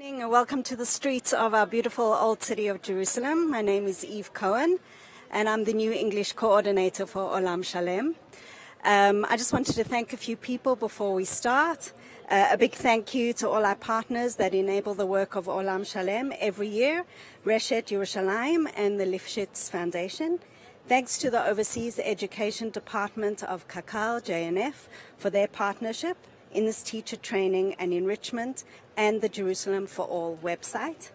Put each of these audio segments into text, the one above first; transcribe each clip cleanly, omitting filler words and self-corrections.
Good evening and welcome to the streets of our beautiful old city of Jerusalem. My name is Eve Cohen and I'm the new English coordinator for Olam Shalem. I just wanted to thank a few people before we start. A big thank you to all our partners that enable the work of Olam Shalem every year, Reshet Yerushalayim and the Lifshitz Foundation. Thanks to the Overseas Education Department of Kakal, JNF, for their partnership in this teacher training and enrichment, and the Jerusalem for All website.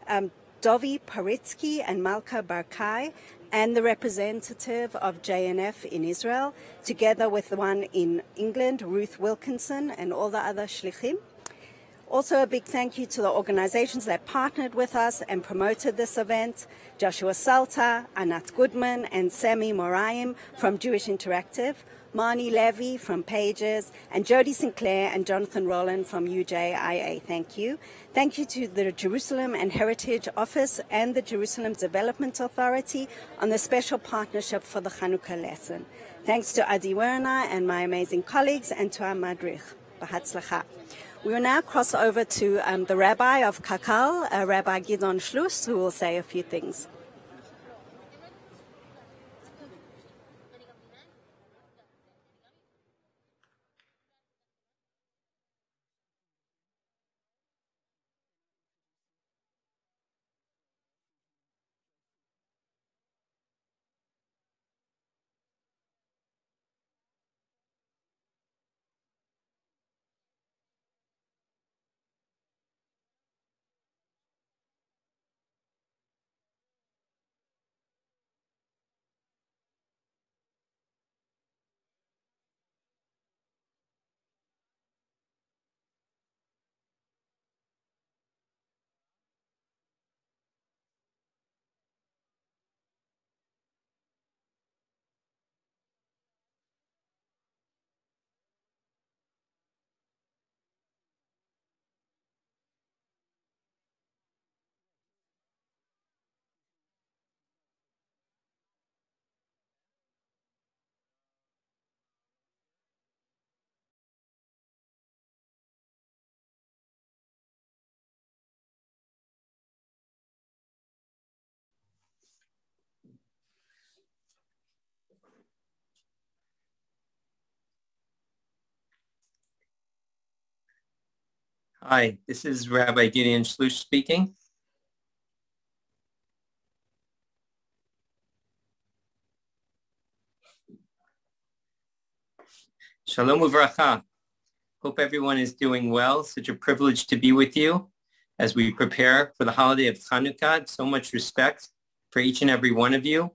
Dovi Paritsky and Malka Barkai and the representative of JNF in Israel, together with the one in England, Ruth Wilkinson, and all the other shlichim. Also a big thank you to the organizations that partnered with us and promoted this event, Joshua Salta, Anat Goodman, and Semi Moraim from Jewish Interactive, Marnie Levy from Pages, and Jody Sinclair and Jonathan Rowland from UJIA. Thank you. Thank you to the Jerusalem and Heritage Office and the Jerusalem Development Authority on the special partnership for the Chanukah lesson. Thanks to Adi Werner and my amazing colleagues and to our Madrich. B'hatzlacha. We will now cross over to the Rabbi of Kakal, Rabbi Gidon Schluss, who will say a few things. Hi, this is Rabbi Gideon Schluss speaking. Shalom uvracha. Hope everyone is doing well. Such a privilege to be with you as we prepare for the holiday of Chanukah. So much respect for each and every one of you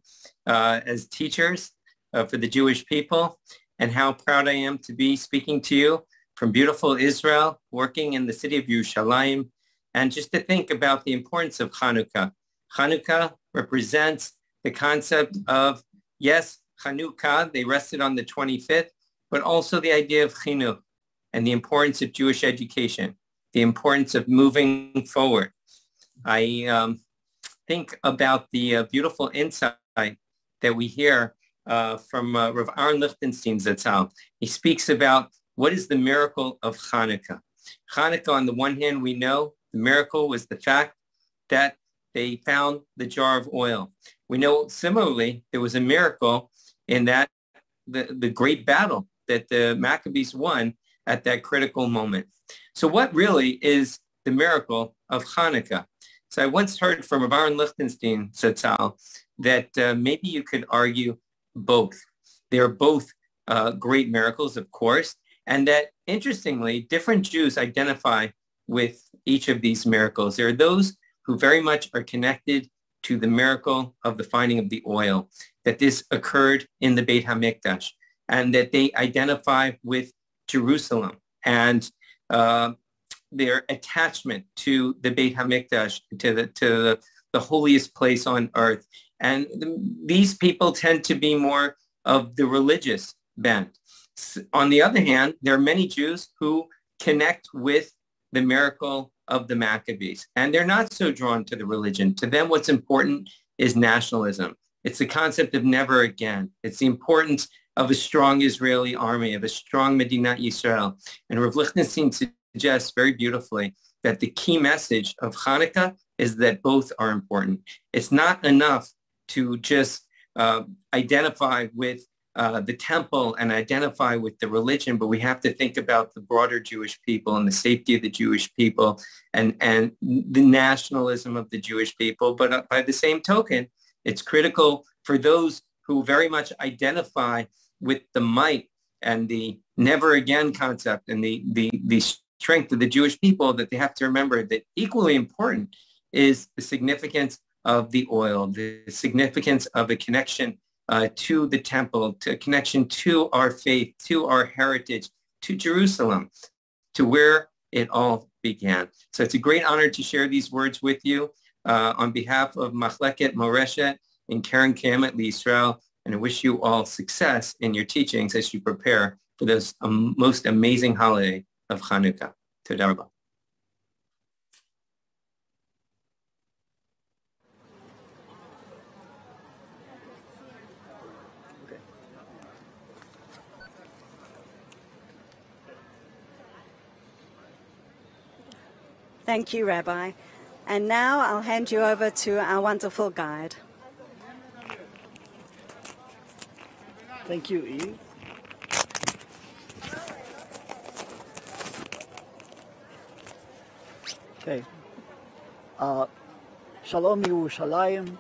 as teachers for the Jewish people, and how proud I am to be speaking to you from beautiful Israel, working in the city of Yerushalayim, and just to think about the importance of Chanukah. Chanukah represents the concept of, yes, Chanukah, they rested on the 25th, but also the idea of chinuch and the importance of Jewish education, the importance of moving forward. I think about the beautiful insight that we hear from Rav Aaron Lichtenstein Zatzal. He speaks about what is the miracle of Chanukah. Chanukah, on the one hand, we know the miracle was the fact that they found the jar of oil. We know similarly there was a miracle in that the great battle that the Maccabees won at that critical moment. So what really is the miracle of Chanukah? So I once heard from Rav Aaron Lichtenstein Zatzal that maybe you could argue both. They are both great miracles, of course, and that, interestingly, different Jews identify with each of these miracles. There are those who very much are connected to the miracle of the finding of the oil, that this occurred in the Beit HaMikdash, and that they identify with Jerusalem and their attachment to the Beit HaMikdash, to the holiest place on earth. And these people tend to be more of the religious bent. On the other hand, there are many Jews who connect with the miracle of the Maccabees, and they're not so drawn to the religion. To them, what's important is nationalism. It's the concept of never again. It's the importance of a strong Israeli army, of a strong Medinat Yisrael. And Rav Lichtenstein suggests very beautifully that the key message of Hanukkah is that both are important. It's not enough to just identify with the temple and identify with the religion, but we have to think about the broader Jewish people and the safety of the Jewish people and the nationalism of the Jewish people. But by the same token, it's critical for those who very much identify with the might and the never again concept and the strength of the Jewish people, that they have to remember that equally important is the significance of the oil, the significance of a connection to the temple, to a connection to our faith, to our heritage, to Jerusalem, to where it all began. So it's a great honor to share these words with you on behalf of Machleket Moreshet and Karen Kayemet L'Yisrael, and I wish you all success in your teachings as you prepare for this most amazing holiday of Hanukkah. Toda rabah. Thank you, Rabbi. And now I'll hand you over to our wonderful guide. Thank you, Eve. Okay. Shalom Yerushalayim.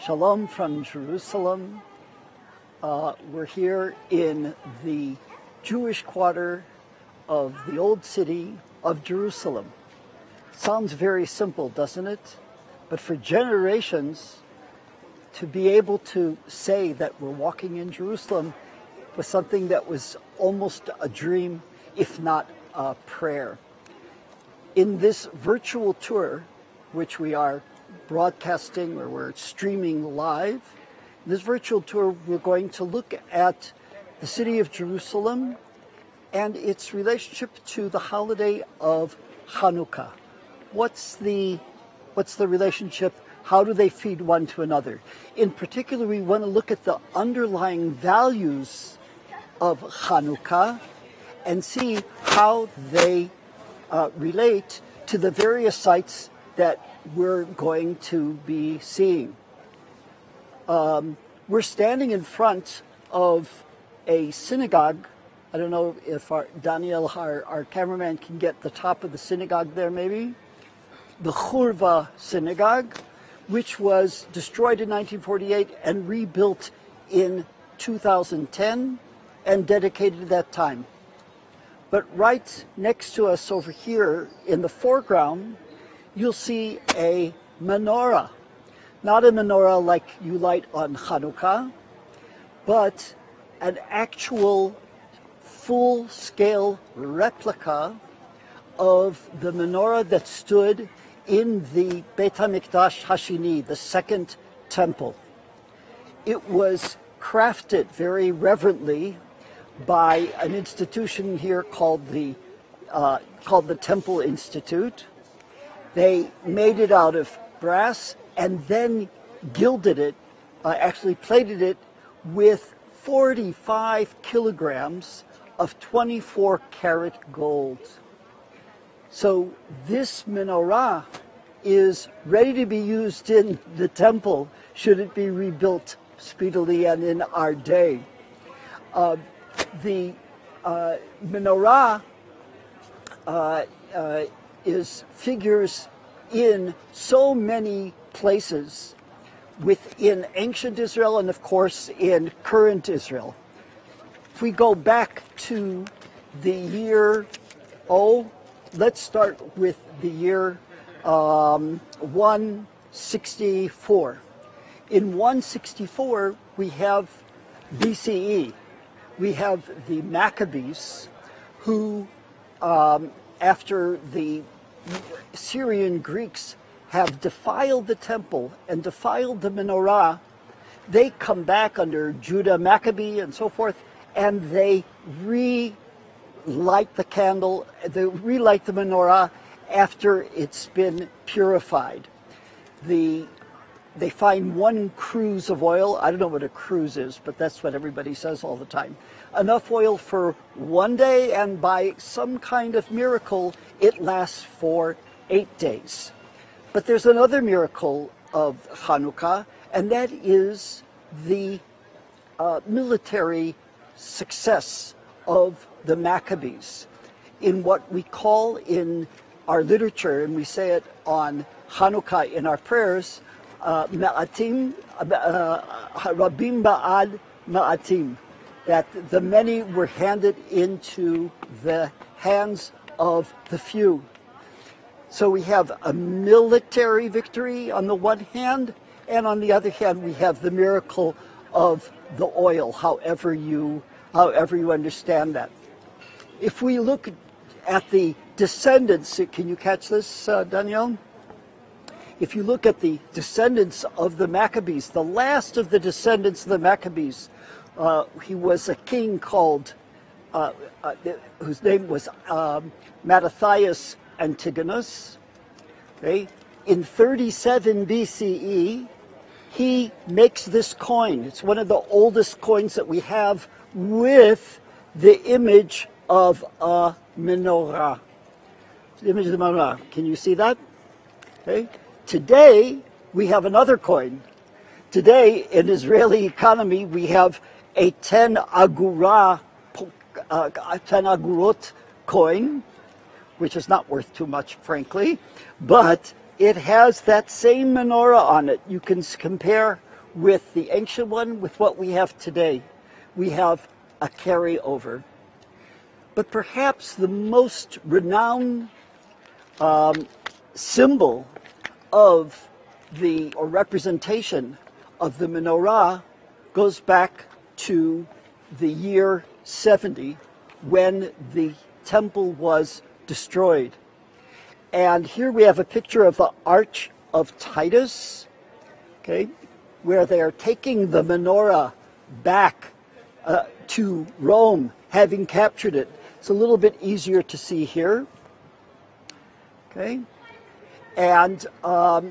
Shalom from Jerusalem. We're here in the Jewish quarter of the old city of Jerusalem. Sounds very simple, doesn't it? But for generations, to be able to say that we're walking in Jerusalem was something that was almost a dream, if not a prayer. In this virtual tour, which we are broadcasting or we're streaming live, in this virtual tour, we're going to look at the city of Jerusalem and its relationship to the holiday of Hanukkah. What's the relationship? How do they feed one to another? In particular, we want to look at the underlying values of Hanukkah and see how they relate to the various sites that we're going to be seeing. We're standing in front of a synagogue. I don't know if Daniel, our cameraman, can get the top of the synagogue there, maybe. The Churva synagogue, which was destroyed in 1948 and rebuilt in 2010 and dedicated at that time. But right next to us over here in the foreground, you'll see a menorah. Not a menorah like you light on Hanukkah, but an actual full-scale replica of the menorah that stood in the Beit HaMikdash Hashini, the second temple. It was crafted very reverently by an institution here called the Temple Institute. They made it out of brass and then gilded it, actually plated it with 45 kilograms of 24 karat gold. So this menorah is ready to be used in the temple should it be rebuilt speedily and in our day. The menorah figures in so many places within ancient Israel and of course in current Israel. If we go back to the year, let's start with the year 164. In 164, we have BCE. We have the Maccabees, who, after the Syrian Greeks have defiled the temple and defiled the menorah, they come back under Judah Maccabee and so forth, and they relight the candle, they relight the menorah after it's been purified. The they find one cruse of oil. I don't know what a cruse is, but that's what everybody says all the time. Enough oil for one day, and by some kind of miracle, it lasts for 8 days. But there's another miracle of Hanukkah, and that is the military success of the Maccabees in what we call in our literature, and we say it on Hanukkah in our prayers, Ma'atim, Rabim Ba'ad Ma'atim, that the many were handed into the hands of the few. So we have a military victory on the one hand, and on the other hand, we have the miracle of the oil, however you understand that. If we look at the descendants, can you catch this, Daniel? If you look at the descendants of the Maccabees, the last of the descendants of the Maccabees, he was a king called, whose name was Mattathias Antigonus. Okay? In 37 BCE, he makes this coin. It's one of the oldest coins that we have with the image of a menorah. The image of the menorah. Can you see that? Okay. Today, we have another coin. Today, in Israeli economy, we have a 10 agurot coin, which is not worth too much, frankly, but it has that same menorah on it. You can compare with the ancient one with what we have today. We have a carryover. But perhaps the most renowned symbol of or representation of the menorah goes back to the year 70 when the temple was destroyed. And here we have a picture of the Arch of Titus, okay, where they are taking the menorah back to Rome, having captured it. It's a little bit easier to see here, okay? And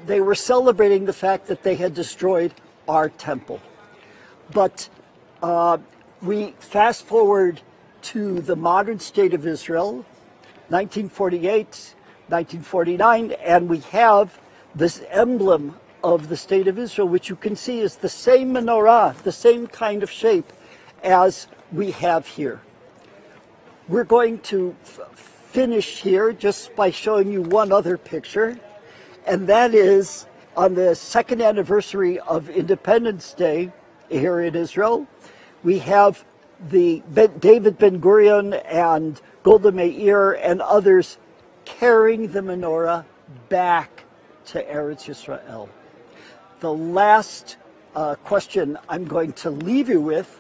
they were celebrating the fact that they had destroyed our temple. But we fast forward to the modern state of Israel, 1948, 1949, and we have this emblem of the state of Israel, which you can see is the same menorah, the same kind of shape as we have here. We're going to finish here just by showing you one other picture, and that is on the second anniversary of Independence Day here in Israel. We have David Ben-Gurion and Golda Meir and others carrying the menorah back to Eretz Yisrael. The last question I'm going to leave you with,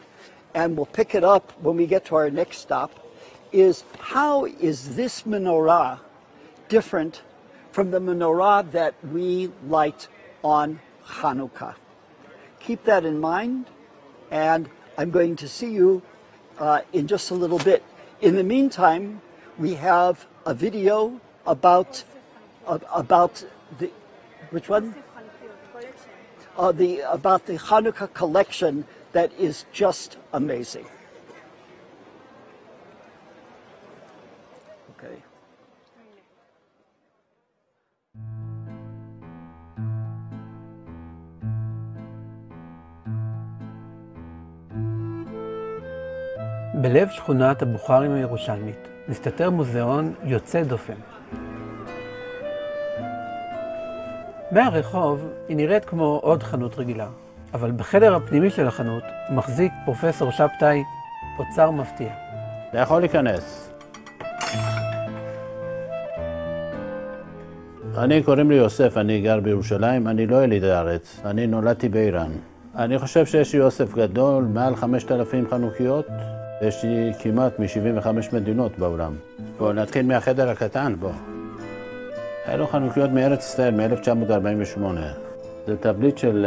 and we'll pick it up when we get to our next stop, is how is this menorah different from the menorah that we light on Hanukkah? Keep that in mind, and I'm going to see you in just a little bit. In the meantime, we have a video about the, which one? About the Hanukkah collection that is just amazing. Okay. בלב שכונת הבוכרים הירושלמית מסתתר מוזיאון יוצא דופן. מהרחוב היא נראית כמו עוד חנות רגילה, אבל בחדר הפנימי של החנות מחזיק פרופסור שבתאי אוצר מפתיע. אתה יכול להיכנס. אני קוראים לי יוסף, אני גר בירושלים, אני לא יליד הארץ, אני נולדתי באיראן. אני חושב שיש לי אוסף גדול, מעל 5,000 חנוכיות, יש לי כמעט מ-75 מדינות בעולם. בואו נתחיל מהחדר הקטן, בואו. אלו חנוכיות מארץ ישראל, מ-1948. זה תבליט של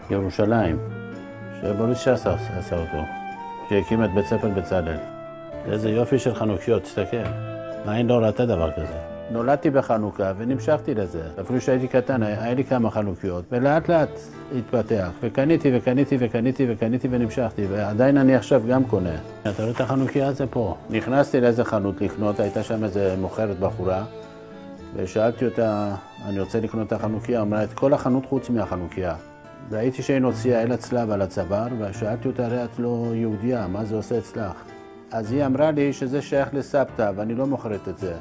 ירושלים, שבוריס ש"ס עשה אותו, שהקים את בית ספר בצלאל. איזה יופי של חנוכיות, תסתכל. העין לא ראתה דבר כזה. נולדתי בחנוכה ונמשכתי לזה. אפילו שהייתי קטן, היה לי כמה חנוכיות, ולאט לאט התפתח. וקניתי ונמשכתי, ועדיין אני עכשיו גם קונה. אתה רואה את החנוכיה הזה פה? נכנסתי לאיזה חנות לקנות, הייתה שם איזה מוכרת בחורה, ושאלתי אותה, אני רוצה לקנות את החנוכיה, אמרה את כל החנות חוץ מהחנוכיה. ראיתי שהיא הוציאה אל הצלב על הצוואר, ושאלתי אותה, הרי את לא יהודייה, מה זה עושה אצלך? אז היא אמרה לי שזה שייך לסבתא, ואני לא מוכרת את זה.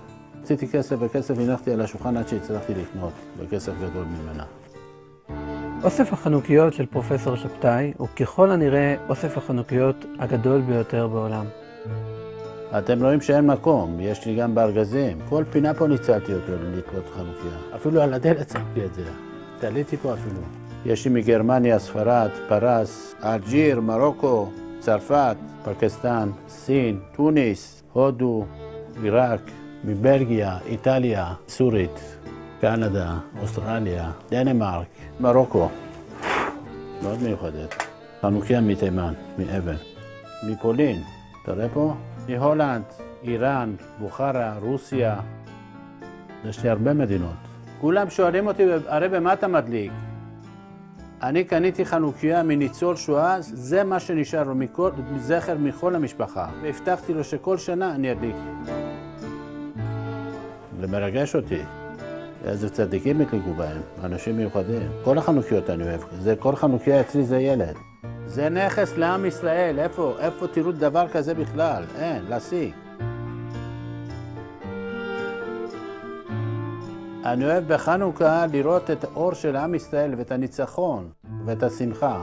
רציתי כסף, וכסף הנחתי על השולחן עד שהצלחתי לקנות, בכסף גדול ממנה. אוסף החנוכיות של פרופסור שבתאי הוא ככל הנראה אוסף החנוכיות הגדול ביותר בעולם. אתם רואים שאין מקום, יש לי גם בארגזים. כל פינה פה ניצלתי אותו לתלות חנוכיה. אפילו על הדלת שמתי את זה. תליתי פה אפילו. יש לי מגרמניה, ספרד, פרס, אלג'יר, מרוקו, צרפת, פקיסטן, סין, טוניס, הודו, עיראק, מבלגיה, איטליה, סורית, קנדה, אוסטרליה, דנמרק, מרוקו. מאוד מיוחדת. חנוכיה מתימן, מאבן. מפולין, אתה רואה פה? מהולנד, איראן, בוכרה, רוסיה. יש לי הרבה מדינות. כולם שואלים אותי, הרי במה אתה מדליק? אני קניתי חנוכיה מניצול שואה, זה מה שנשאר לו, זכר מכל המשפחה. והבטחתי לו שכל שנה אני אדליק. זה מרגש אותי. איזה צדיקים הדליקו בהם, אנשים מיוחדים. כל החנוכיות אני אוהב, כל חנוכיה אצלי זה ילד. זה נכס לעם ישראל, איפה תראו דבר כזה בכלל? אין, להשיג. אני אוהב בחנוכה לראות את האור של עם ישראל ואת הניצחון ואת השמחה.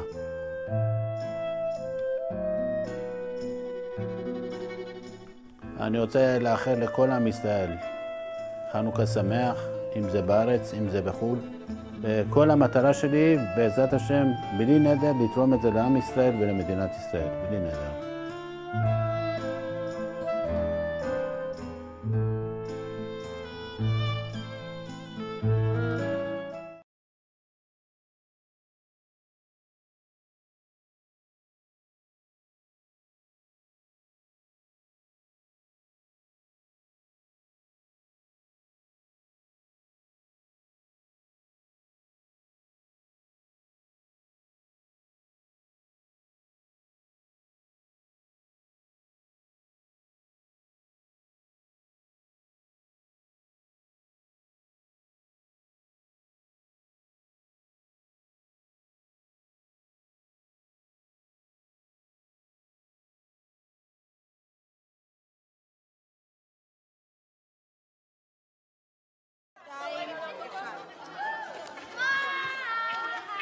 אני רוצה לאחל לכל עם ישראל חנוכה שמח, אם זה בארץ, אם זה בחו"ל. וכל המטרה שלי, בעזרת השם, בלי נדר, לתרום את זה לעם ישראל ולמדינת ישראל, בלי נדר.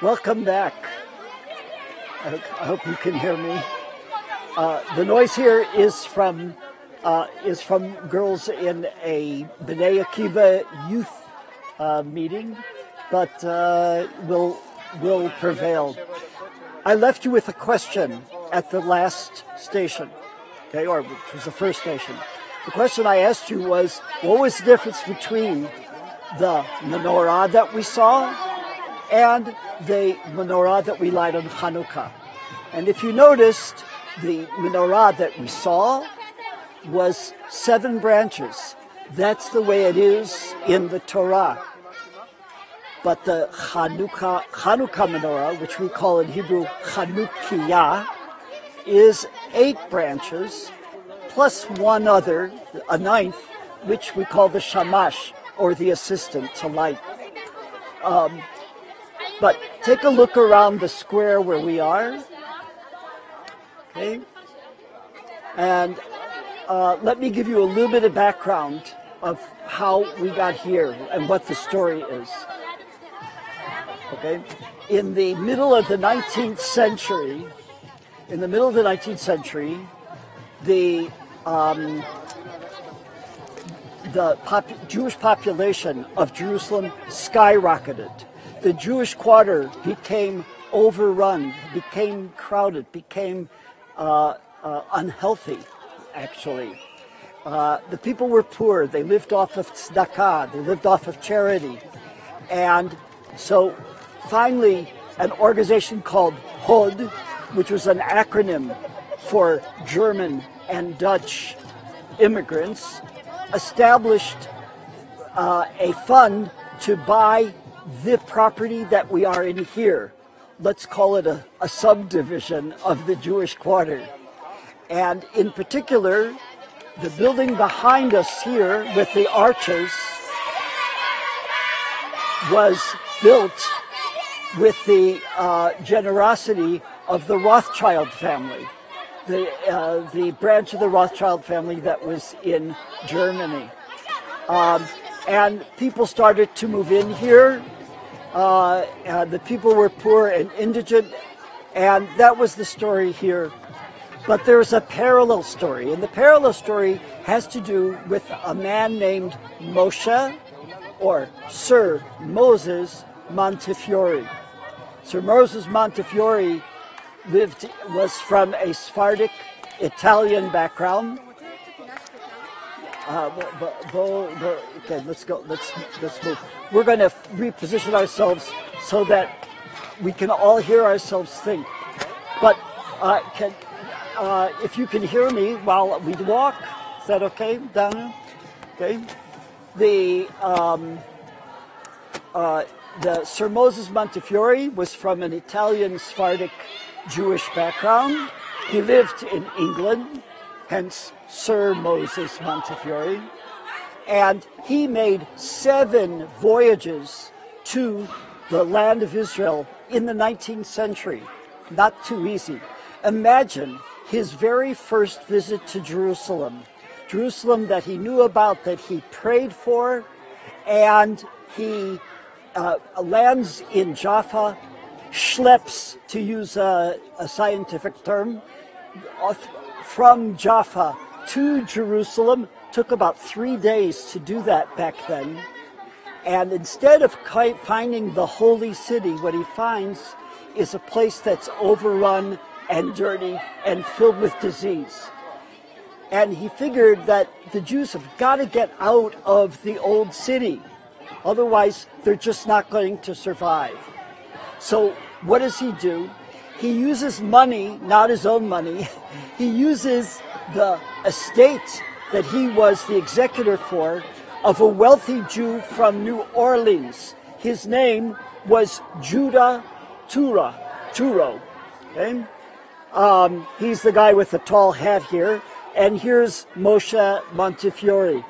Welcome back. I hope you can hear me. The noise here is from girls in a B'nai Akiva youth meeting, but will prevail. I left you with a question at the last station, okay, or which was the first station. The question I asked you was, what was the difference between the menorah that we saw and the menorah that we light on Hanukkah? And if you noticed, the menorah that we saw was 7 branches. That's the way it is in the Torah. But the Hanukkah menorah, which we call in Hebrew Chanukiah, is 8 branches plus one other, a 9th, which we call the Shamash, or the assistant to light. But take a look around the square where we are, okay? And let me give you a little bit of background of how we got here and what the story is, okay? In the middle of the 19th century, the Jewish population of Jerusalem skyrocketed. The Jewish quarter became overrun, became crowded, became unhealthy, actually. The people were poor. They lived off of tzedakah. They lived off of charity. And so finally, an organization called HOD, which was an acronym for German and Dutch immigrants, established a fund to buy the property that we are in here. Let's call it a subdivision of the Jewish quarter. And in particular, the building behind us here with the arches was built with the generosity of the Rothschild family, the branch of the Rothschild family that was in Germany. And people started to move in here. The people were poor and indigent, and that was the story here. But there's a parallel story, and the parallel story has to do with a man named Moshe, or Sir Moses Montefiore. Sir Moses Montefiore was from a Sephardic Italian background. Okay, let's go. Let's move. We're going to reposition ourselves so that we can all hear ourselves think. But if you can hear me while we walk, is that okay, Donna? Okay. The Sir Moses Montefiore was from an Italian Sephardic Jewish background. He lived in England, hence Sir Moses Montefiore. And he made 7 voyages to the land of Israel in the 19th century. Not too easy. Imagine his very first visit to Jerusalem. Jerusalem that he knew about, that he prayed for, and he lands in Jaffa, schleps, to use a scientific term, from Jaffa to Jerusalem. Took about 3 days to do that back then. And instead of finding the holy city, what he finds is a place that's overrun and dirty and filled with disease. And he figured that the Jews have got to get out of the old city. Otherwise, they're just not going to survive. So what does he do? He uses money, not his own money. He uses the estate that he was the executor for of a wealthy Jew from New Orleans. His name was Judah Turo. Okay? He's the guy with the tall hat here. And here's Moshe Montefiore.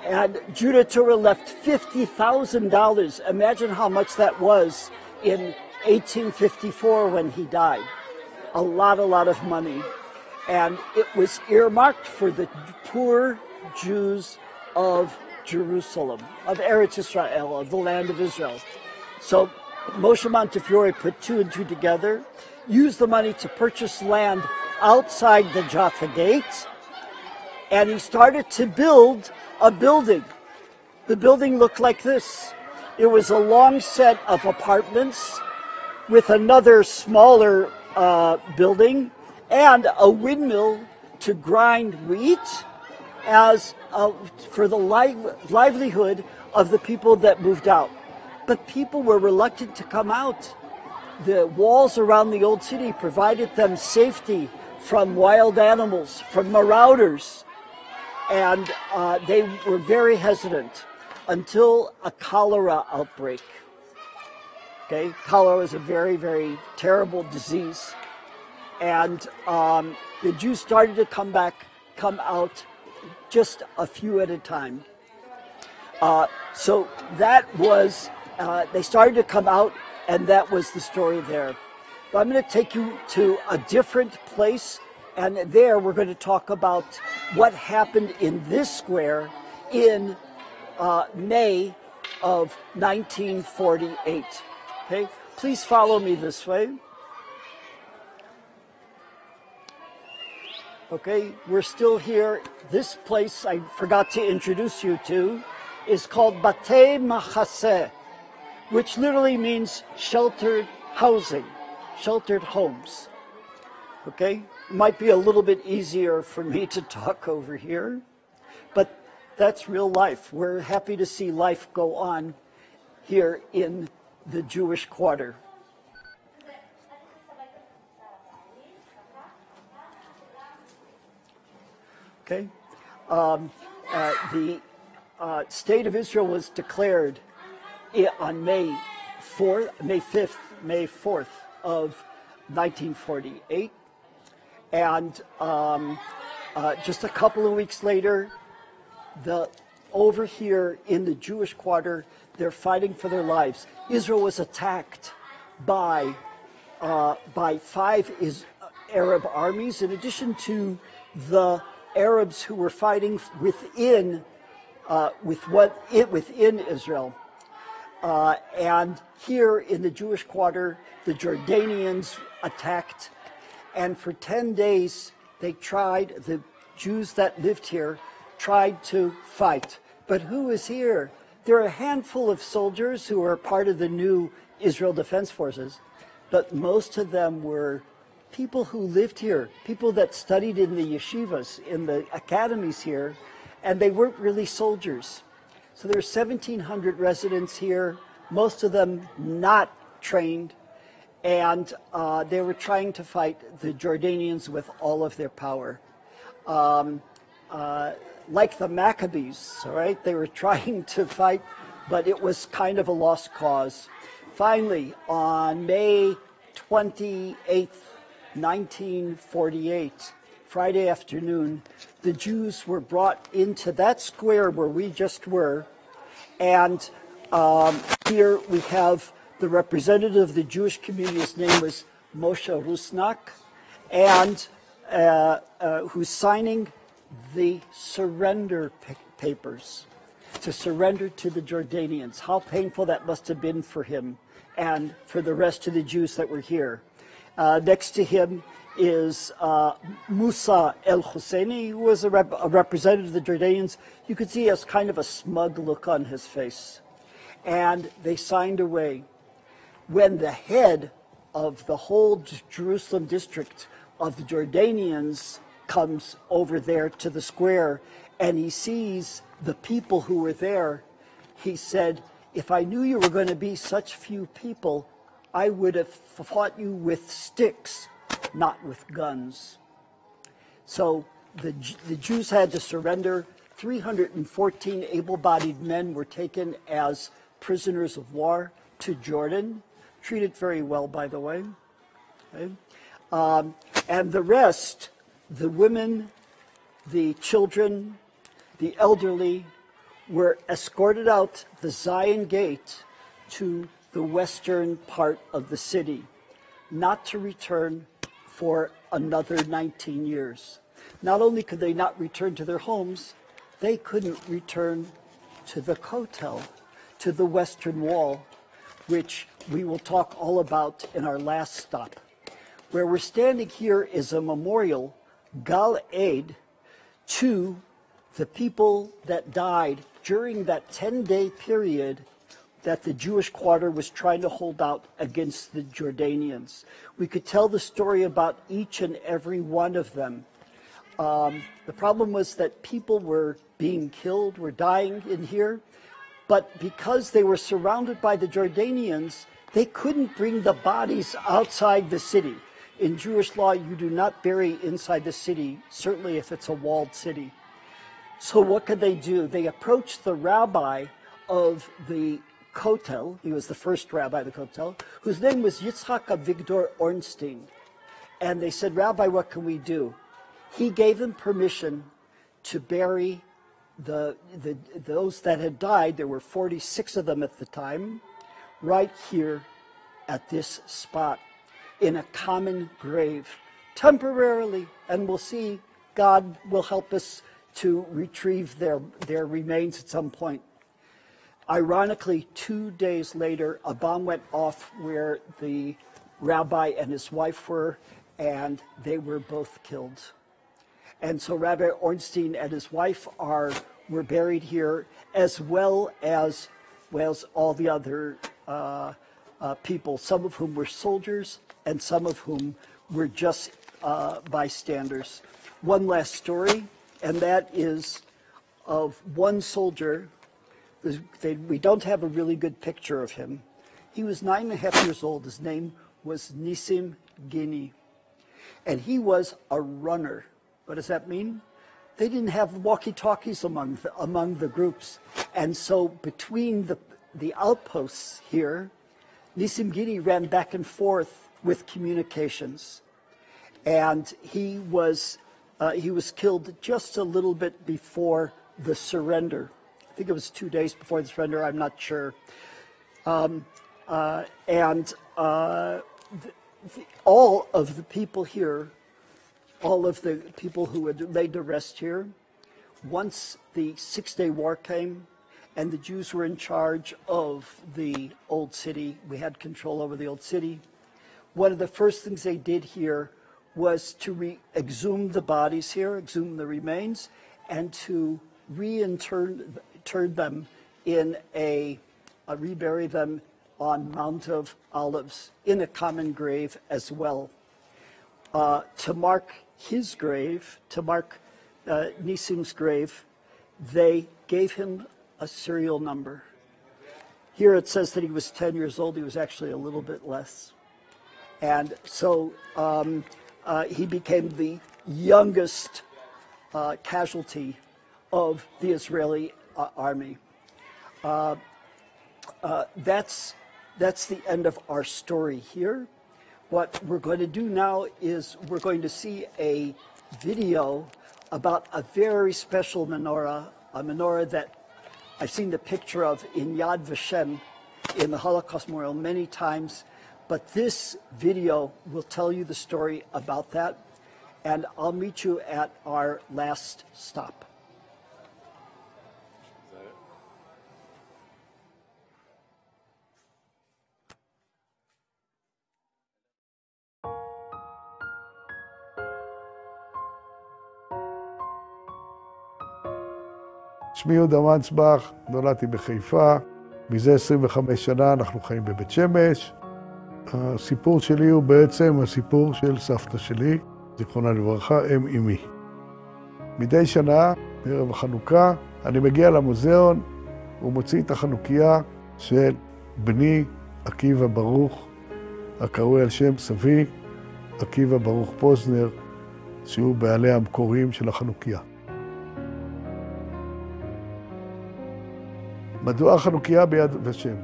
And Judah Turo left $50,000. Imagine how much that was in 1854 when he died. A lot of money. And it was earmarked for the poor Jews of Jerusalem, of Eretz Israel, of the land of Israel. So Moshe Montefiore put 2 and 2 together, used the money to purchase land outside the Jaffa Gate, and he started to build a building. The building looked like this. It was a long set of apartments with another smaller building and a windmill to grind wheat as for the livelihood of the people that moved out. But people were reluctant to come out. The walls around the old city provided them safety from wild animals, from marauders. And they were very hesitant until a cholera outbreak. Okay, cholera is a very, very terrible disease. And the Jews started to come out just a few at a time. So that was, they started to come out, and that was the story there. But I'm going to take you to a different place, and there we're going to talk about what happened in this square in May of 1948. Okay, please follow me this way. Okay, we're still here. This place I forgot to introduce you to is called Batei Machaseh, which literally means sheltered housing, sheltered homes. Okay, it might be a little bit easier for me to talk over here, but that's real life. We're happy to see life go on here in the Jewish quarter. Okay, State of Israel was declared on May 4th of 1948. And just a couple of weeks later, over here in the Jewish quarter, they're fighting for their lives. Israel was attacked by 5 Arab armies, in addition to the Arabs who were fighting within Israel. And here in the Jewish quarter, the Jordanians attacked, and for 10 days the Jews that lived here tried to fight. But who is here? There are a handful of soldiers who are part of the new Israel Defense Forces, but most of them were people who lived here, people that studied in the yeshivas, in the academies here, and they weren't really soldiers. So there's 1,700 residents here, most of them not trained, and they were trying to fight the Jordanians with all of their power. Like the Maccabees, all right? They were trying to fight, but it was kind of a lost cause. Finally, on May 28th, 1948, Friday afternoon, the Jews were brought into that square where we just were, and here we have the representative of the Jewish community. His name was Moshe Rusnak, and who's signing the surrender papers to surrender to the Jordanians. How painful that must have been for him and for the rest of the Jews that were here. Next to him is Musa El-Husseini, who was a representative of the Jordanians. You could see he has kind of a smug look on his face. And they signed away. When the head of the whole Jerusalem district of the Jordanians comes over there to the square and he sees the people who were there, he said, "If I knew you were going to be such few people, I would have fought you with sticks, not with guns." So the Jews had to surrender. 314 able-bodied men were taken as prisoners of war to Jordan, treated very well, by the way. Okay? And the rest, the women, the children, the elderly, were escorted out the Zion Gate to the western part of the city, not to return for another 19 years. Not only could they not return to their homes, they couldn't return to the Kotel, to the Western Wall, which we will talk all about in our last stop. Where we're standing here is a memorial, Gal Eid, to the people that died during that 10-day period that the Jewish quarter was trying to hold out against the Jordanians. We could tell the story about each and every one of them. The problem was that people were being killed, were dying in here, but because they were surrounded by the Jordanians, they couldn't bring the bodies outside the city. In Jewish law, you do not bury inside the city, certainly if it's a walled city. So what could they do? They approached the rabbi of the Kotel. He was the first rabbi of the Kotel, whose name was Yitzhak Avigdor Ornstein. And they said, "Rabbi, what can we do?" He gave them permission to bury those that had died. There were 46 of them at the time, right here at this spot, in a common grave, temporarily, and we'll see God will help us to retrieve their remains at some point. Ironically, 2 days later, a bomb went off where the rabbi and his wife were, and they were both killed. And so Rabbi Ornstein and his wife were buried here, as well as all the other people, some of whom were soldiers and some of whom were just bystanders. One last story, and that is of one soldier. We don't have a really good picture of him. He was 9.5 years old. His name was Nisim Gini. And he was a runner. What does that mean? they didn't have walkie-talkies among the groups. And so between the outposts here, Nissim Gidi ran back and forth with communications. And he was killed just a little bit before the surrender. I think it was 2 days before the surrender, I'm not sure. All of the people here, all of the people who had laid to rest here, once the Six-Day War came and the Jews were in charge of the old city, we had control over the old city, one of the first things they did here was to exhume the bodies here, exhume the remains, and to reinter them in rebury them on Mount of Olives in a common grave as well. To mark his grave, to mark Nissim's grave, they gave him a serial number. Here it says that he was 10 years old. He was actually a little bit less. And so he became the youngest casualty of the Israeli army. That's the end of our story here. What we're going to do now is we're going to see a video about a very special menorah, a menorah that I've seen the picture of in Yad Vashem in the Holocaust Memorial many times, but this video will tell you the story about that, and I'll meet you at our last stop. שמי יהודה מנצבך, נולדתי בחיפה, מזה 25 שנה אנחנו חיים בבית שמש. הסיפור שלי הוא בעצם הסיפור של סבתא שלי, זיכרונה לברכה, אם אמי. מדי שנה, בערב החנוכה, אני מגיע למוזיאון ומוציא את החנוכיה של בני עקיבא ברוך, הקרוי על שם סבי, עקיבא ברוך פוזנר, שהוא בעלי המקוריים של החנוכיה. מדוע החנוכיה ביד ושם?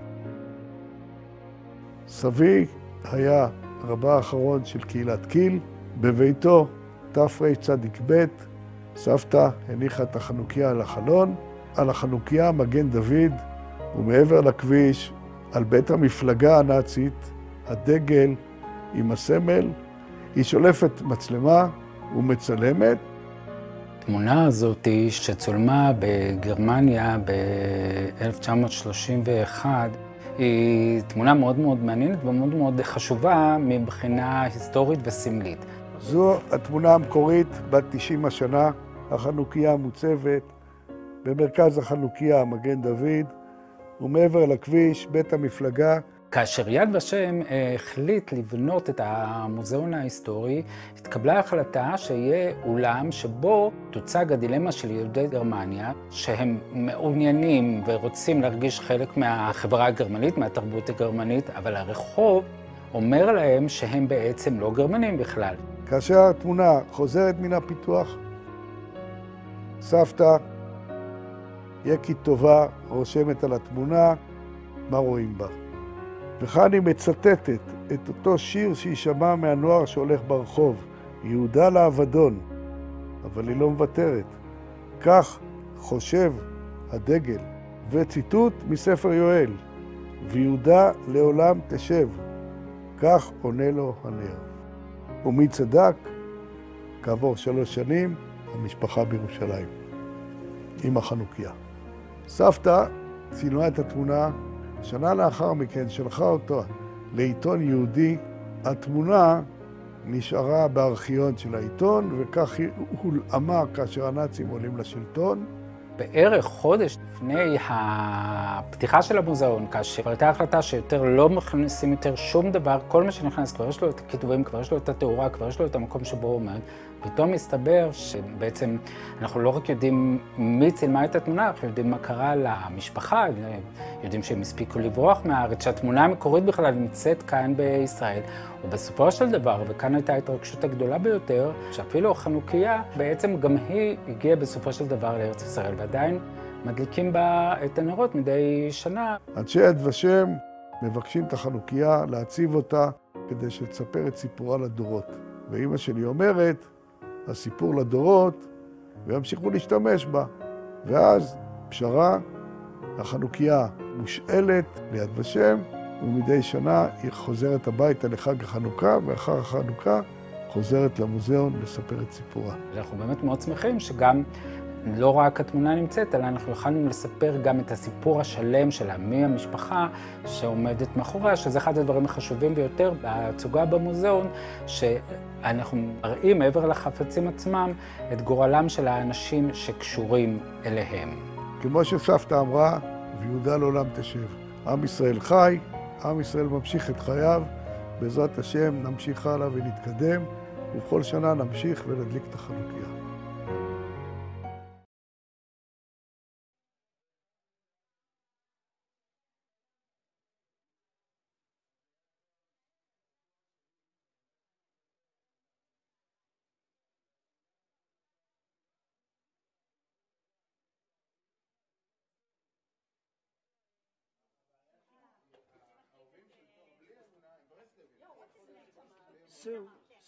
סבי היה רבה האחרון של קהילת קיל, בביתו תרצ"ב, סבתא הניחה את החנוכיה על החלון, על החנוכיה מגן דוד, ומעבר לכביש, על בית המפלגה הנאצית, הדגל עם הסמל, היא שולפת מצלמה ומצלמת. התמונה הזאת שצולמה בגרמניה ב-1931 היא תמונה מאוד מאוד מעניינת ומאוד מאוד חשובה מבחינה היסטורית וסמלית. זו התמונה המקורית בת 90 השנה, החנוכיה מוצבת במרכז החנוכיה מגן דוד, ומעבר לכביש בית המפלגה. כאשר יד ושם החליט לבנות את המוזיאון ההיסטורי, התקבלה החלטה שיהיה אולם שבו תוצג הדילמה של יהודי גרמניה, שהם מעוניינים ורוצים להרגיש חלק מהחברה הגרמנית, מהתרבות הגרמנית, אבל הרחוב אומר להם שהם בעצם לא גרמנים בכלל. כאשר התמונה חוזרת מן הפיתוח, סבתא, יקי טובה, רושמת על התמונה, מה רואים בה. וכאן היא מצטטת את אותו שיר שהיא שמעה מהנוער שהולך ברחוב, יהודה לאבדון, אבל היא לא מוותרת. כך חושב הדגל. וציטוט מספר יואל, ויהודה לעולם תשב, כך עונה לו הנר. ומי צדק? כעבור 3 שנים, המשפחה בירושלים, עם החנוכיה. סבתא צילמה את התמונה, שנה לאחר מכן שלחה אותו לעיתון יהודי. התמונה נשארה בארכיון של העיתון, וכך היא הולאמה כאשר הנאצים עולים לשלטון. בערך חודש לפני הפתיחה של המוזיאון, כאשר הייתה החלטה שיותר לא מכניסים יותר שום דבר, כל מה שנכנס, כבר יש לו את הכיתובים, כבר יש לו את התאורה, כבר יש לו את המקום שבו הוא עומד, פתאום מסתבר שבעצם אנחנו לא רק יודעים מי צילמה את התמונה, אנחנו יודעים מה קרה למשפחה, יודעים שהם הספיקו לברוח מהארץ, שהתמונה המקורית בכלל נמצאת כאן בישראל. ובסופו של דבר, וכאן הייתה ההתרגשות הגדולה ביותר, שאפילו החנוכיה בעצם גם היא הגיעה בסופו של דבר לארץ ישראל, ועדיין מדליקים בה את הנרות מדי שנה. אנשי יד ושם מבקשים את החנוכיה, להציב אותה, כדי שתספר את סיפורה לדורות. ואמא שלי אומרת, הסיפור לדורות, וימשיכו להשתמש בה. ואז, פשרה, החנוכיה מושאלת ליד ושם, ומדי שנה היא חוזרת הביתה לחג החנוכה, ואחר החנוכה חוזרת למוזיאון לספר את סיפורה. אנחנו באמת מאוד שמחים שגם לא רק התמונה נמצאת, אלא אנחנו יכולנו לספר גם את הסיפור השלם של מי המשפחה שעומדת מאחוריה, שזה אחד הדברים החשובים ביותר בהצוגה במוזיאון, שאנחנו מראים מעבר לחפצים עצמם את גורלם של האנשים שקשורים אליהם. כמו שסבתא אמרה, ויהודה לעולם תשב. עם ישראל חי, עם ישראל ממשיך את חייו, בעזרת השם נמשיך הלאה ונתקדם, ובכל שנה נמשיך ונדליק את החנוכיה.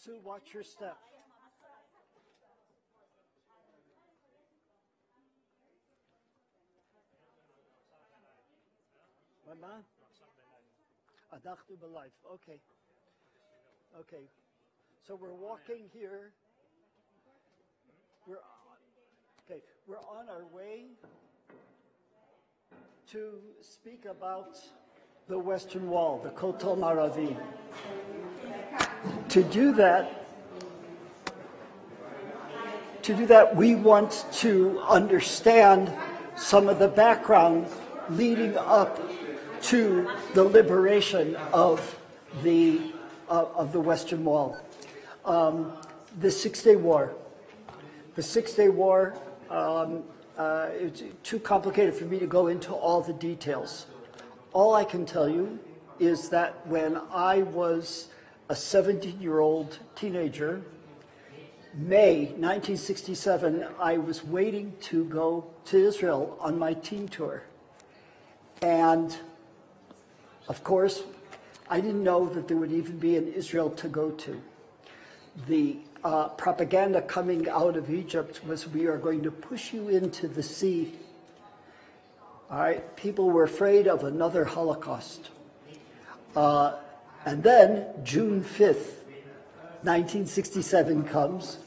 Sue, watch your step. Mama? Adachtu b'life. Okay. Okay. So we're walking here. We're on our way to speak about the Western Wall, the Kotel Maravi. To do that, we want to understand some of the background leading up to the liberation of the Western Wall. The Six-Day War. The Six-Day War, it's too complicated for me to go into all the details. All I can tell you is that when I was a 17-year-old teenager, May 1967, I was waiting to go to Israel on my teen tour. And of course, I didn't know that there would even be an Israel to go to. The propaganda coming out of Egypt was, we are going to push you into the sea. All right, people were afraid of another Holocaust. And then June 5th, 1967 comes,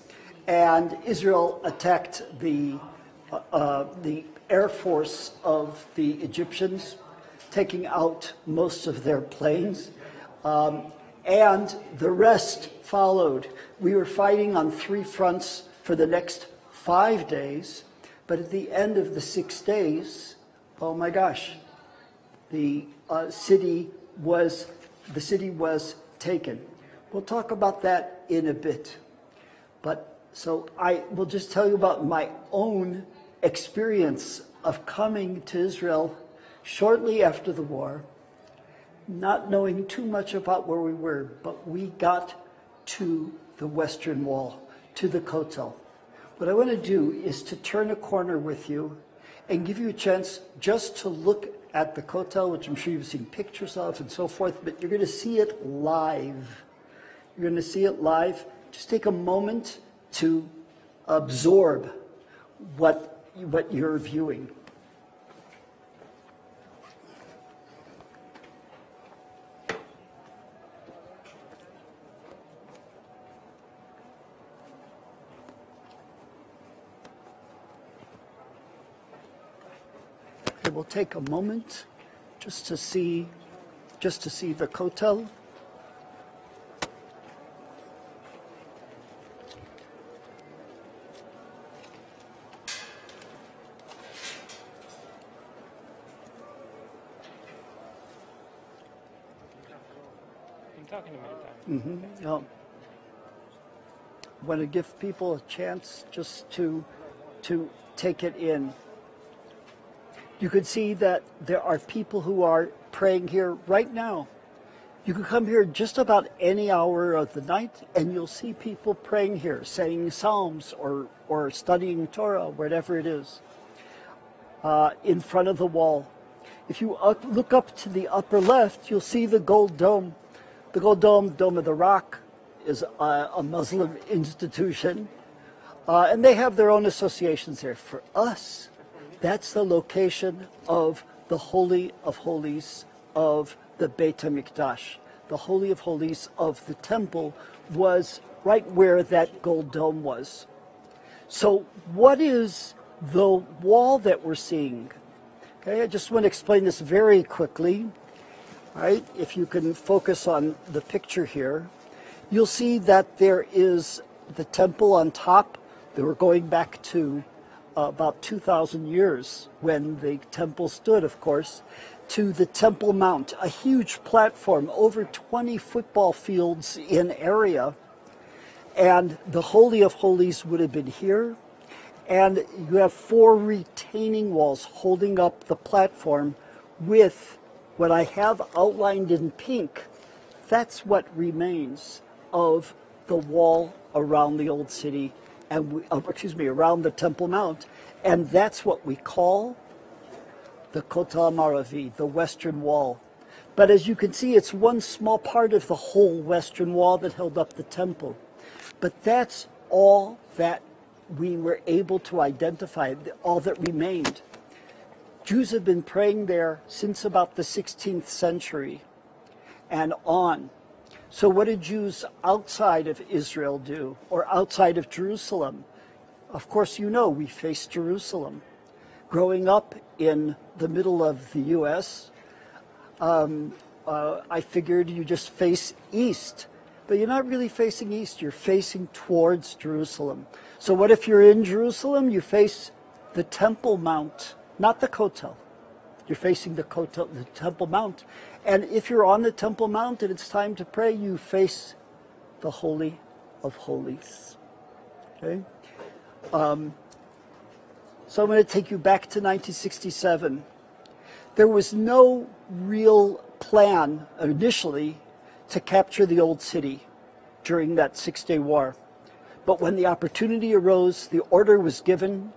and Israel attacked the air force of the Egyptians, taking out most of their planes, and the rest followed. We were fighting on 3 fronts for the next 5 days, but at the end of the 6 days, oh my gosh, the city was taken. We'll talk about that in a bit. But so I will just tell you about my own experience of coming to Israel shortly after the war, not knowing too much about where we were, but we got to the Western Wall, to the Kotel. What I want to do is to turn a corner with you and give you a chance just to look at the Kotel, which I'm sure you've seen pictures of and so forth, but you're going to see it live. You're going to see it live. Just take a moment to absorb what you're viewing. We'll take a moment just to see the Kotel. Been talking about that. Yeah. want to give people a chance just to take it in. You can see that there are people who are praying here right now. You can come here just about any hour of the night and you'll see people praying here, saying psalms or studying Torah, whatever it is, in front of the wall. If you look up to the upper left, you'll see the gold dome. The gold dome, Dome of the Rock, is a Muslim institution, and they have their own associations there. For us, that's the location of the Holy of Holies of the Beit HaMikdash. The Holy of Holies of the temple was right where that gold dome was. So what is the wall that we're seeing? Okay, I just want to explain this very quickly. All right, if you can focus on the picture here, you'll see that there is the temple on top. They were going back to about 2,000 years when the temple stood, of course, to the Temple Mount, a huge platform, over 20 football fields in area. And the Holy of Holies would have been here. And you have 4 retaining walls holding up the platform with what I have outlined in pink. That's what remains of the wall around the old city, and around the Temple Mount. And that's what we call the Kotel Maravi, the Western Wall. But as you can see, it's one small part of the whole Western Wall that held up the temple. But that's all that we were able to identify, all that remained. Jews have been praying there since about the 16th century and on. So what did Jews outside of Israel do, or outside of Jerusalem? Of course, you know, we face Jerusalem. Growing up in the middle of the U.S., I figured you just face east. But you're not really facing east, you're facing towards Jerusalem. So what if you're in Jerusalem? You face the Temple Mount, not the Kotel. You're facing the Kotel, the Temple Mount. And if you're on the Temple Mount and it's time to pray, you face the Holy of Holies. Okay? So I'm going to take you back to 1967. There was no real plan initially to capture the old city during that 6-day war. But when the opportunity arose, the order was given.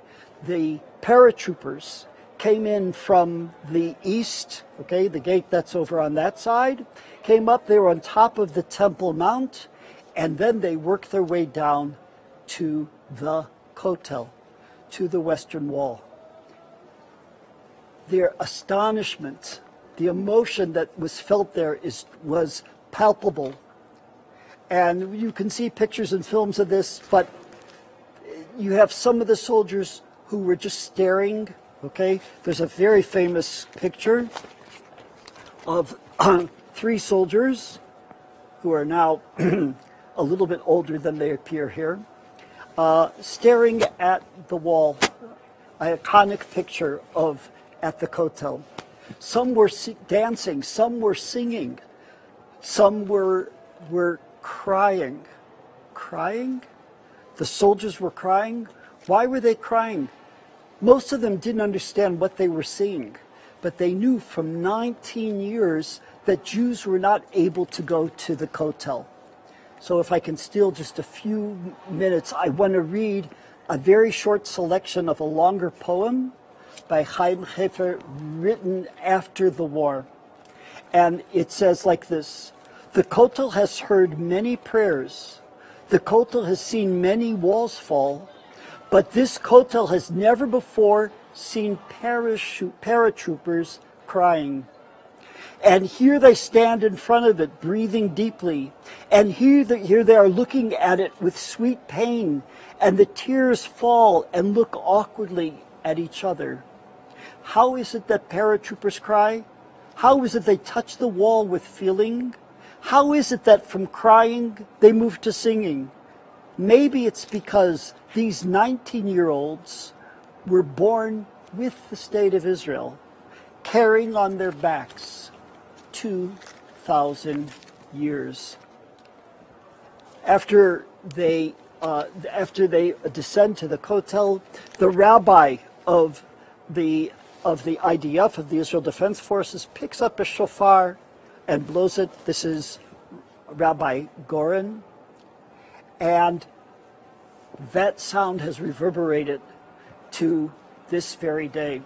The paratroopers came in from the east, okay, the gate that's over on that side, came up, they were on top of the Temple Mount, and then they worked their way down to the Kotel, to the Western Wall. Their astonishment, the emotion that was felt there was palpable. And you can see pictures and films of this, but you have some of the soldiers who were just staring, okay? There's a very famous picture of 3 soldiers who are now a little bit older than they appear here, staring at the wall, an iconic picture of at the Kotel. Some were dancing, some were singing, some were crying. Crying? The soldiers were crying. Why were they crying? Most of them didn't understand what they were seeing, but they knew from 19 years that Jews were not able to go to the Kotel. So if I can steal just a few minutes, I want to read a very short selection of a longer poem by Chaim Hefer written after the war. And it says like this: the Kotel has heard many prayers. The Kotel has seen many walls fall, but this Kotel has never before seen paratroopers crying. And here they stand in front of it, breathing deeply. And here they are looking at it with sweet pain. And the tears fall and look awkwardly at each other. How is it that paratroopers cry? How is it they touch the wall with feeling? How is it that from crying they move to singing? Maybe it's because these 19-year-olds were born with the state of Israel, carrying on their backs 2,000 years. After they after they descend to the Kotel, the rabbi of the IDF, of the Israel Defense Forces, picks up a shofar and blows it. This is Rabbi Goren. And that sound has reverberated to this very day.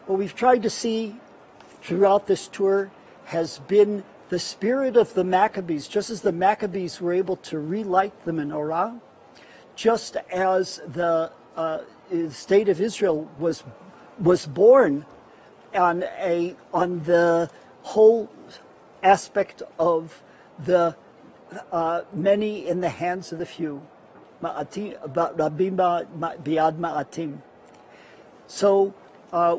What we've tried to see throughout this tour has been the spirit of the Maccabees, just as the Maccabees were able to relight the menorah, just as the state of Israel was born on the whole aspect of the many in the hands of the few. Biad ma'atim. So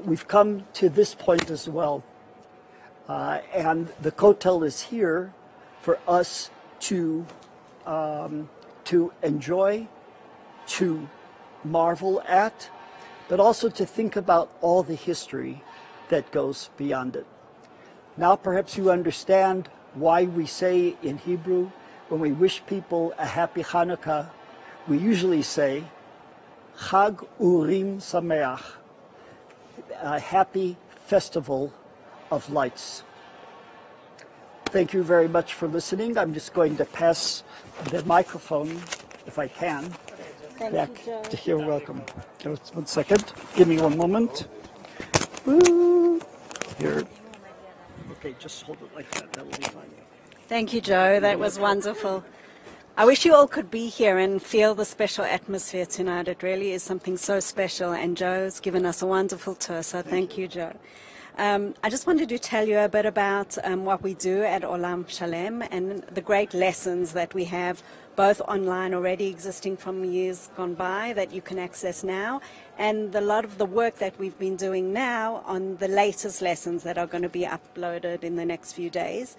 we've come to this point as well. And the Kotel is here for us to enjoy, to marvel at, but also to think about all the history that goes beyond it. Now perhaps you understand why we say in Hebrew, when we wish people a happy Hanukkah, we usually say, Chag Urim Sameach, a happy festival of lights. Thank you very much for listening. I'm just going to pass the microphone, if I can, back to here. Welcome. Just 1 second. Give me 1 moment. Woo. Here. Okay, just hold it like that. That will be fine. Thank you, Joe. That was wonderful. I wish you all could be here and feel the special atmosphere tonight. It really is something so special, and Joe's given us a wonderful tour, so thank you, Joe. I just wanted to tell you a bit about what we do at Olam Shalem and the great lessons that we have, both online already existing from years gone by that you can access now, and a lot of the work that we've been doing now on the latest lessons that are going to be uploaded in the next few days.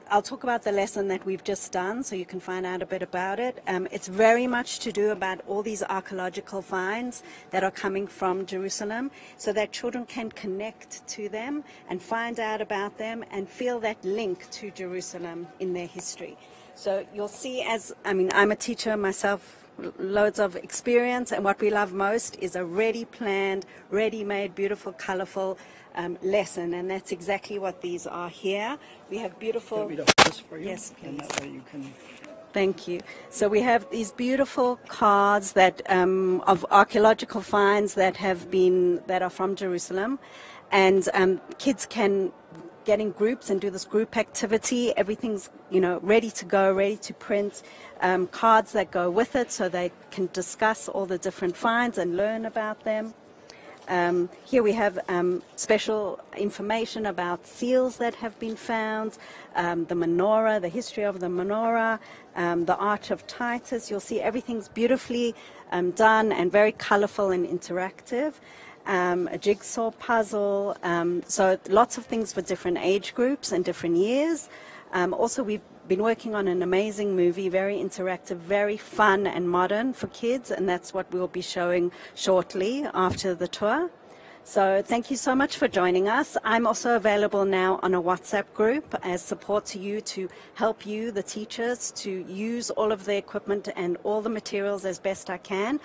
I'll talk about the lesson that we've just done so you can find out a bit about it. It's very much to do about all these archaeological finds that are coming from Jerusalem so that children can connect to them and find out about them and feel that link to Jerusalem in their history. So you'll see, I'm a teacher myself, loads of experience, and what we love most is a ready planned, ready-made, beautiful, colorful lesson, and that's exactly what these are here. We have beautiful... Can I read this for you? Yes, please. And that way you can... Thank you. So we have these beautiful cards that of archaeological finds that are from Jerusalem, and kids can get in groups and do this group activity. Everything's ready to go, ready to print. Cards that go with it so they can discuss all the different finds and learn about them. Here we have special information about seals that have been found, the menorah, the history of the menorah, the Arch of Titus. You'll see everything's beautifully done and very colorful and interactive. A jigsaw puzzle, so lots of things for different age groups and different years. Also, we've been working on an amazing movie, very interactive, very fun and modern for kids, and that's what we'll be showing shortly after the tour. So thank you so much for joining us. I'm also available now on a WhatsApp group as support to you, to help you, the teachers, to use all of the equipment and all the materials as best I can.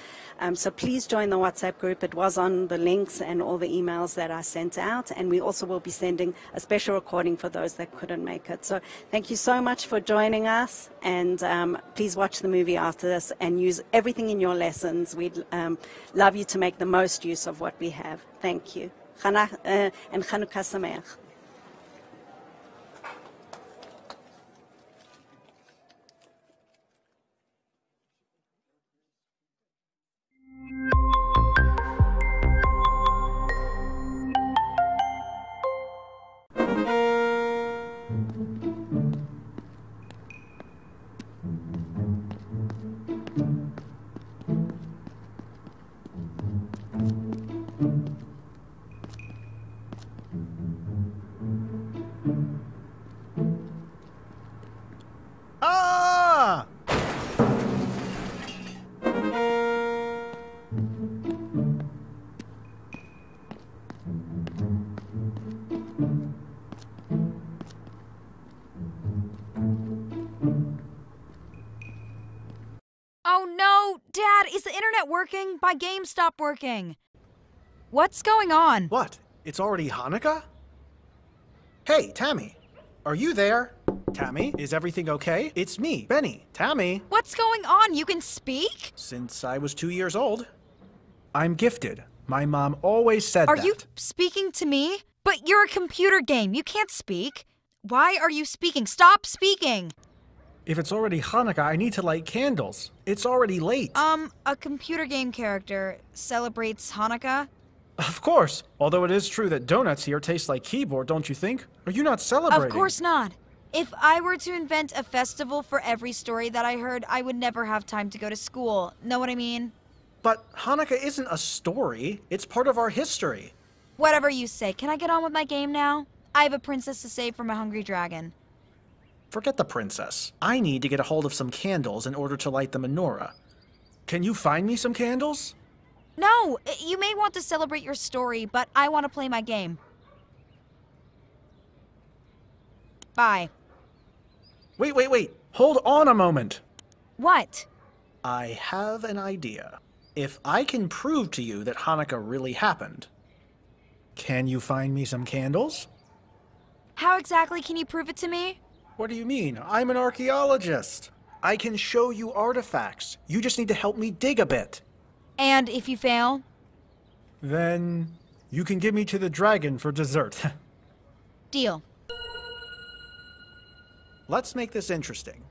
So please join the WhatsApp group. It was on the links and all the emails that I sent out. And we also will be sending a special recording for those that couldn't make it. So thank you so much for joining us. And please watch the movie after this and use everything in your lessons. We'd love you to make the most use of what we have. Thank you. And Chanukah Sameach. internet working, my game stopped working. What's going on? What? It's already Hanukkah? Hey, Tammy. Are you there? Tammy, is everything okay? It's me, Benny. Tammy. What's going on? You can speak? Since I was 2 years old. I'm gifted. My mom always said that. Are you speaking to me? But you're a computer game. You can't speak. Why are you speaking? Stop speaking! If it's already Hanukkah, I need to light candles. It's already late. A computer game character celebrates Hanukkah? Of course. Although it is true that donuts here taste like keyboard, don't you think? Are you not celebrating? Of course not. If I were to invent a festival for every story that I heard, I would never have time to go to school. Know what I mean? But Hanukkah isn't a story. It's part of our history. Whatever you say. Can I get on with my game now? I have a princess to save from a hungry dragon. Forget the princess. I need to get a hold of some candles in order to light the menorah. Can you find me some candles? No, you may want to celebrate your story, but I want to play my game. Bye. Wait. Hold on a moment. What? I have an idea. If I can prove to you that Hanukkah really happened, can you find me some candles? How exactly can you prove it to me? What do you mean? I'm an archaeologist. I can show you artifacts. You just need to help me dig a bit. And if you fail? Then you can give me to the dragon for dessert. Deal. Let's make this interesting.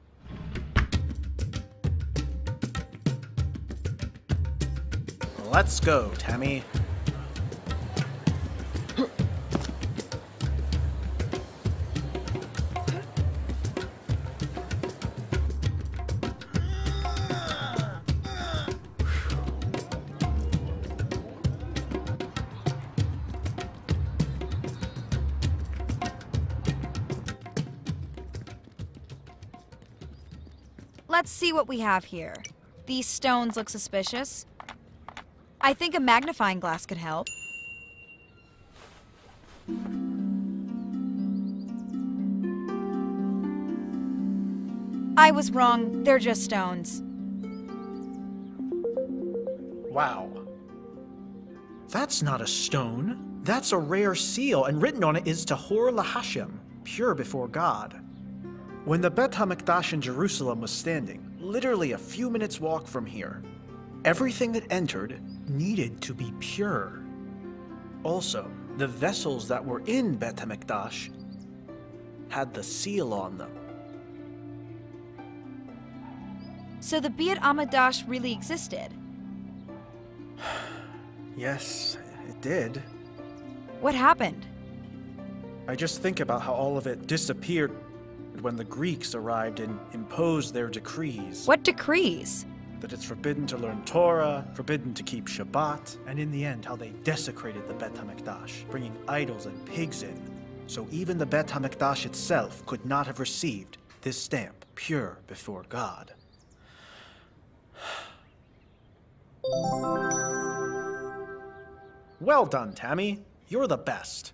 Let's go, Tammy. Let's see what we have here. These stones look suspicious. I think a magnifying glass could help. I was wrong. They're just stones. Wow. That's not a stone. That's a rare seal, and written on it is Tahor LaHashem, pure before God. When the Bet HaMikdash in Jerusalem was standing, literally a few minutes' walk from here, everything that entered needed to be pure. Also, the vessels that were in Bet HaMikdash had the seal on them. So the Bet HaMikdash really existed? Yes, it did. What happened? I just think about how all of it disappeared when the Greeks arrived and imposed their decrees. What decrees? That it's forbidden to learn Torah, forbidden to keep Shabbat, and in the end how they desecrated the Bet HaMikdash, bringing idols and pigs in. So even the Bet HaMikdash itself could not have received this stamp, pure before God. Well done, Tammy. You're the best.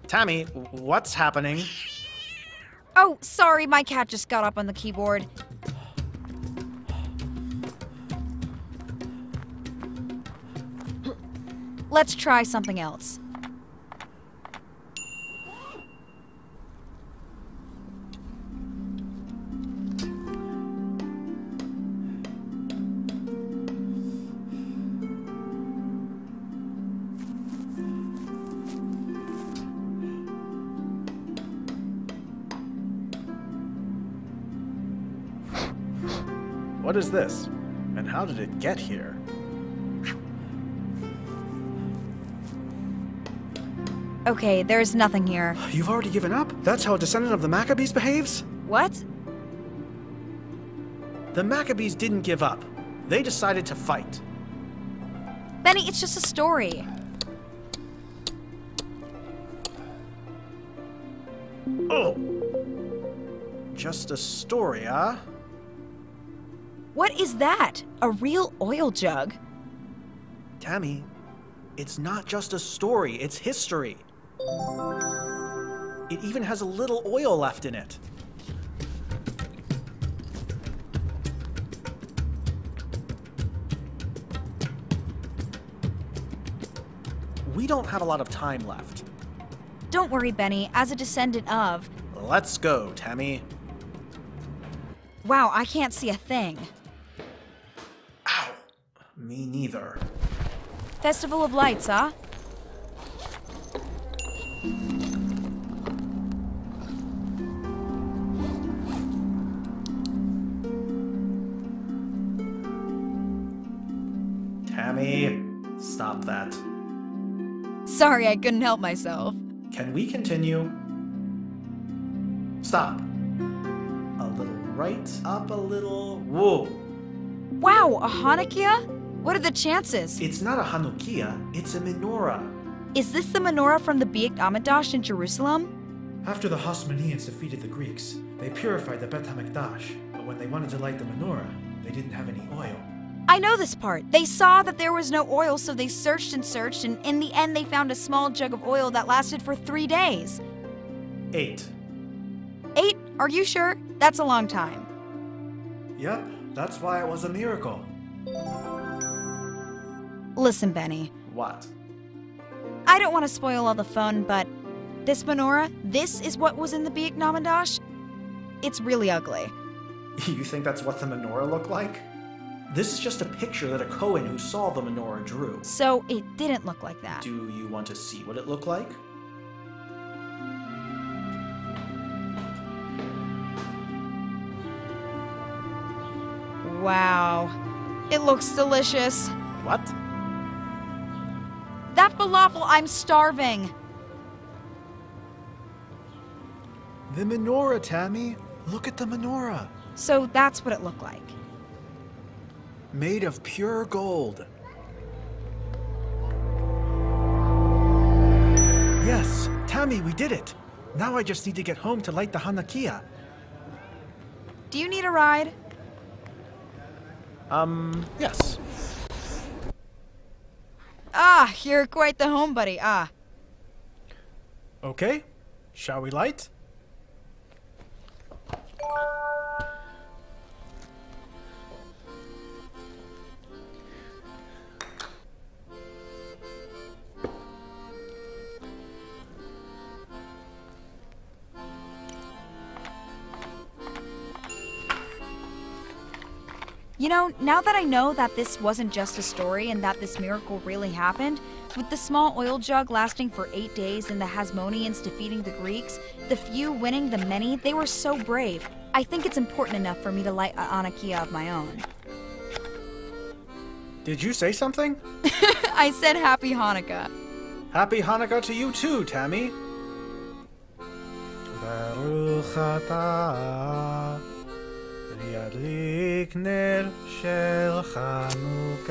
Tammy, what's happening? Oh, sorry, my cat just got up on the keyboard. Let's try something else. What is this? And how did it get here? Okay, there's nothing here. You've already given up? That's how a descendant of the Maccabees behaves? What? The Maccabees didn't give up. They decided to fight. Benny, it's just a story. Oh! Just a story, huh? What is that? A real oil jug? Tammy, It's not just a story, it's history. It even has a little oil left in it. We don't have a lot of time left. Don't worry, Benny. As a descendant of... Let's go, Tammy. Wow, I can't see a thing. Ow. Me neither. Festival of Lights, huh? Tammy, stop that. Sorry, I couldn't help myself. Can we continue? Stop. A little right, up a little. Whoa. Wow, a Hanukkah? What are the chances? It's not a Hanukkah, it's a menorah. Is this the menorah from the Beit Hamikdash in Jerusalem? After the Hasmoneans defeated the Greeks, they purified the Bet HaMikdash, but when they wanted to light the menorah, they didn't have any oil. I know this part. They saw that there was no oil, so they searched, and in the end they found a small jug of oil that lasted for 3 days. 8. 8? Are you sure? That's a long time. Yep, that's why it was a miracle. Listen, Benny. What? I don't want to spoil all the fun, but this menorah, this is what was in the Beit Hamikdash. It's really ugly. You think that's what the menorah looked like? This is just a picture that a Cohen who saw the menorah drew. So it didn't look like that. Do you want to see what it looked like? Wow. It looks delicious. What? That falafel, I'm starving. The menorah, Tammy. Look at the menorah. So that's what it looked like. Made of pure gold. Yes, Tammy, we did it. Now I just need to get home to light the Hanukkah. Do you need a ride? Yes. Ah, you're quite the home buddy, ah. Okay, shall we light? You know, now that I know that this wasn't just a story and that this miracle really happened, with the small oil jug lasting for 8 days and the Hasmoneans defeating the Greeks, the few winning the many, they were so brave. I think it's important enough for me to light a Hanukkah of my own. Did you say something? I said Happy Hanukkah. Happy Hanukkah to you too, Tammy. Baruch atah yadlik ner shel Chanukah.